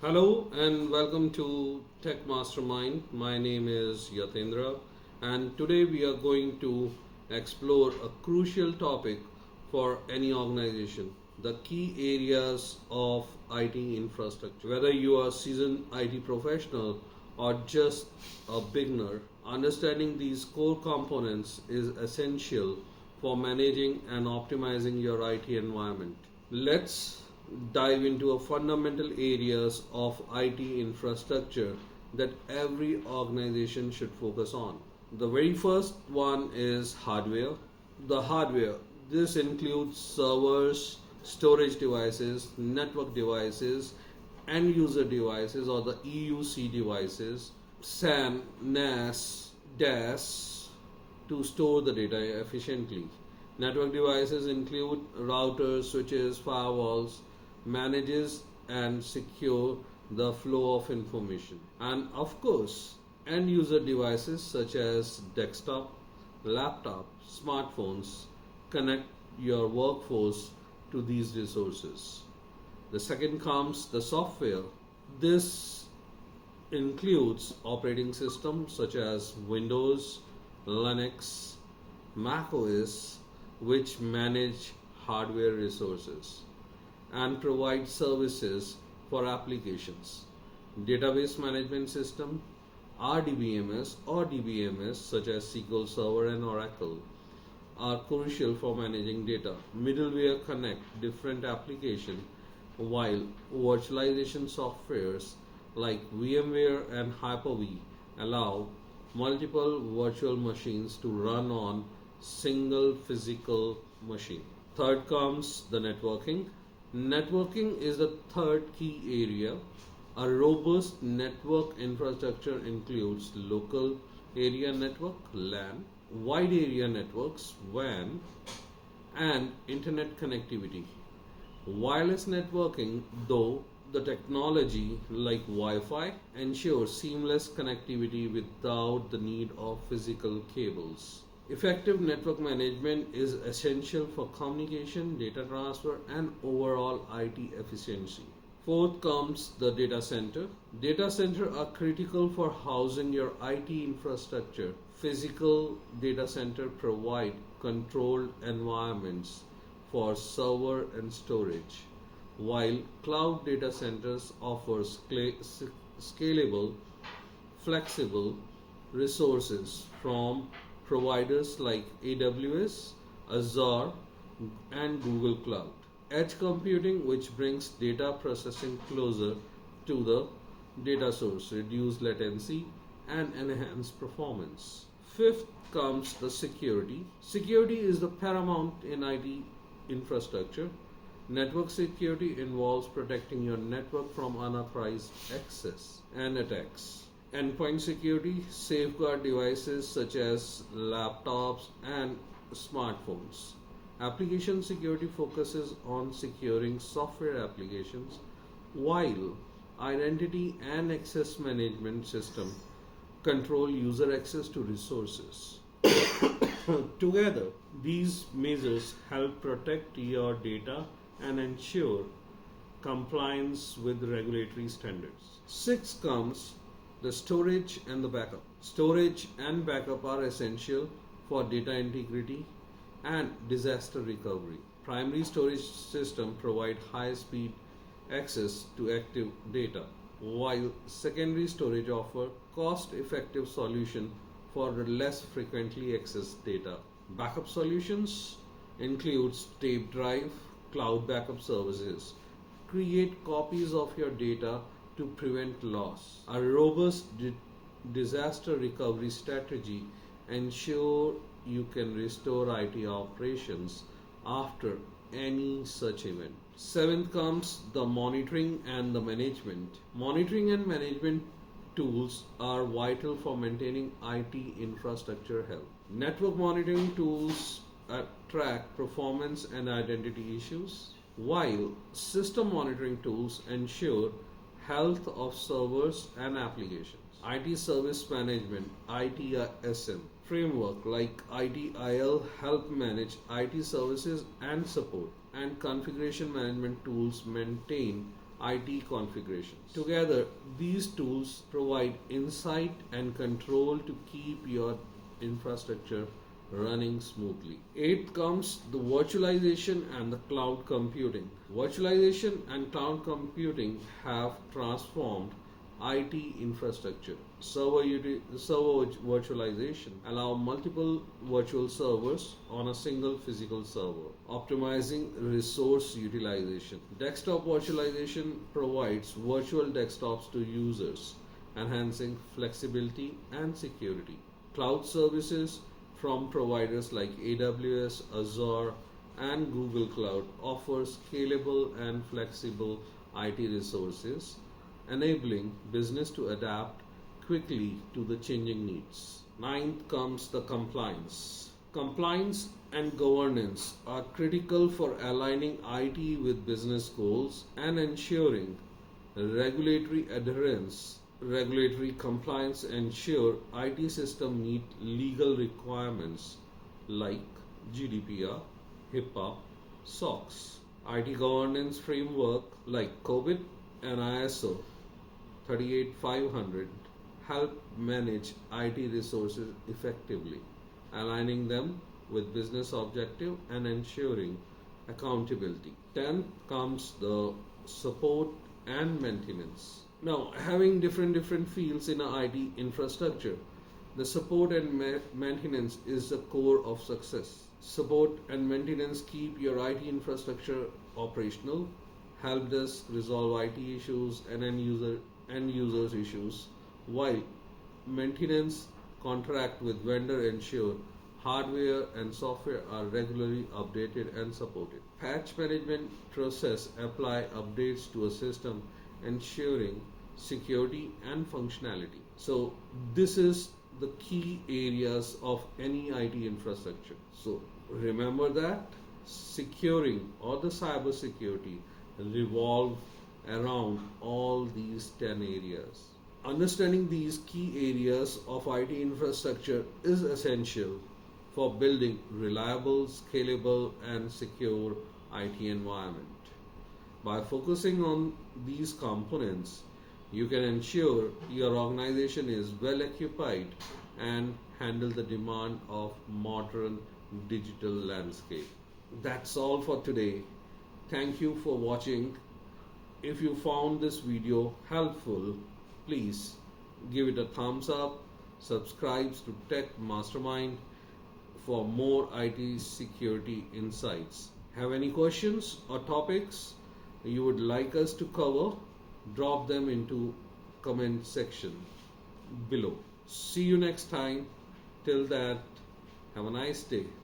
Hello and welcome to Tech Mastermind. My name is Yatendra, and today we are going to explore a crucial topic for any organization, the key areas of IT infrastructure. Whether you are a seasoned IT professional or just a beginner, understanding these core components is essential for managing and optimizing your IT environment. Let's dive into a fundamental areas of IT infrastructure that every organization should focus on. The very first one is hardware. The hardware, this includes servers, storage devices, network devices, end user devices or the EUC devices, SAN, NAS, DAS to store the data efficiently. Network devices include routers, switches, firewalls, manages and secure the flow of information. And of course, end user devices such as desktop, laptop, smartphones connect your workforce to these resources. The second comes the software. This includes operating systems such as Windows, Linux, Mac OS, which manage hardware resources and provide services for applications. Database management system, RDBMS or DBMS such as SQL Server and Oracle are crucial for managing data. Middleware connect different applications while virtualization softwares like VMware and Hyper-V allow multiple virtual machines to run on single physical machine. Third comes the networking. Networking is the third key area. A robust network infrastructure includes local area network LAN, wide area networks WAN, and internet connectivity. Wireless networking, though the technology like Wi-Fi ensures seamless connectivity without the need of physical cables. Effective network management is essential for communication, data transfer, and overall IT efficiency. Fourth comes the data center. Data centers are critical for housing your IT infrastructure. Physical data centers provide controlled environments for server and storage, while cloud data centers offer scalable, flexible resources from providers like AWS, Azure, and Google Cloud. Edge computing, which brings data processing closer to the data source, reduce latency and enhance performance. Fifth comes the security. Security is the paramount in IT infrastructure. Network security involves protecting your network from unauthorized access and attacks. Endpoint security safeguard devices such as laptops and smartphones. Application security focuses on securing software applications, while identity and access management system control user access to resources. Together, these measures help protect your data and ensure compliance with regulatory standards. Sixth comes the storage and the backup. Storage and backup are essential for data integrity and disaster recovery. Primary storage systems provide high-speed access to active data, while secondary storage offer cost-effective solution for less frequently accessed data. Backup solutions includes tape drive, cloud backup services. Create copies of your data to prevent loss. A robust disaster recovery strategy ensure you can restore IT operations after any such event. Seventh comes the monitoring and the management. Monitoring and management tools are vital for maintaining IT infrastructure health. Network monitoring tools track performance and identity issues, while system monitoring tools ensure health of servers and applications. IT service management ITSM framework like ITIL help manage IT services and support, and configuration management tools maintain IT configurations. Together, these tools provide insight and control to keep your infrastructure running smoothly. Eighth comes the virtualization and the cloud computing. Virtualization and cloud computing have transformed IT infrastructure. Server virtualization allow multiple virtual servers on a single physical server, optimizing resource utilization. Desktop virtualization provides virtual desktops to users, enhancing flexibility and security. Cloud services from providers like AWS, Azure, and Google Cloud offer scalable and flexible IT resources, enabling business to adapt quickly to the changing needs. Ninth comes the compliance. Compliance and governance are critical for aligning IT with business goals and ensuring regulatory adherence. Regulatory compliance ensure IT system meet legal requirements like GDPR, HIPAA, SOX. IT governance framework like COVID and ISO 38500 help manage IT resources effectively, aligning them with business objective and ensuring accountability. 10th comes the support and maintenance. Now, having different fields in a IT infrastructure, the support and maintenance is the core of success. Support and maintenance keep your IT infrastructure operational, help desk resolve IT issues and end users issues, while maintenance contract with vendor ensure hardware and software are regularly updated and supported. Patch management process apply updates to a system ensuring security and functionality. So this is the key areas of any IT infrastructure. So remember that securing or the cyber security revolve around all these 10 areas. Understanding these key areas of IT infrastructure is essential for building reliable, scalable, and secure IT environment. By focusing on these components, you can ensure your organization is well occupied and handle the demand of modern digital landscape. That's all for today. Thank you for watching. If you found this video helpful, please give it a thumbs up, subscribe to Tech Mastermind for more IT security insights. Have any questions or topics you would like us to cover? Drop them into comment section below. See you next time. Till that, have a nice day.